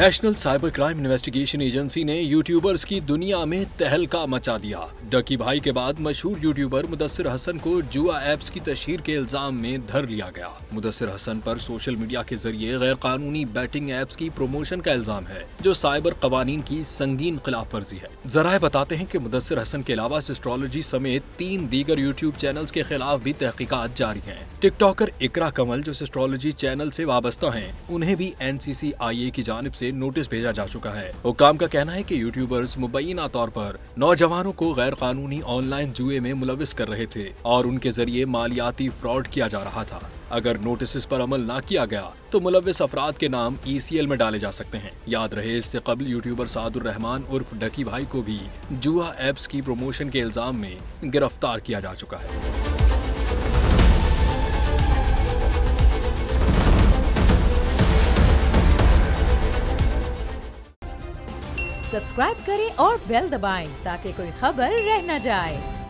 National cyber crime investigation agency ने YouTubers की दुनिया में तहलका मचा दिया। डकी भाई के बाद मशहूर यूट्यूबर मुदस्सिर हसन को जुआ ऐप्स की तशहीर के इल्जाम में धर लिया गया। मुदस्सिर हसन पर सोशल मीडिया के जरिए गैर कानूनी बैटिंग ऐप्स की प्रमोशन का इल्जाम है, जो साइबर कवानीन की संगीन खिलाफ वर्जी है। जराए बताते हैं कि मुदस्सिर हसन के अलावा एस्ट्रोलॉजी समेत 3 दीगर यूट्यूब चैनल्स के खिलाफ भी तहकीकात जारी है। टिकटॉकर इकरा कमल, जो एस्ट्रोलॉजी चैनल से वाबस्ता है, उन्हें भी NCCIA की जानिब से नोटिस भेजा जा चुका है। हुक्काम का कहना है कि यूट्यूबर्स मुबैना तौर पर नौजवानों को गैर कानूनी ऑनलाइन जुए में मुलविस कर रहे थे और उनके जरिए मालियाती फ्रॉड किया जा रहा था। अगर नोटिस पर अमल ना किया गया तो मुलविस अफराद के नाम ECL में डाले जा सकते हैं। याद रहे, इससे कबल यूट्यूबर सादुर रहमान उर्फ डकी भाई को भी जुआ ऐप्स की प्रमोशन के इल्जाम में गिरफ्तार किया जा चुका है। सब्सक्राइब करें और बेल दबाएं ताकि कोई खबर रह न जाए।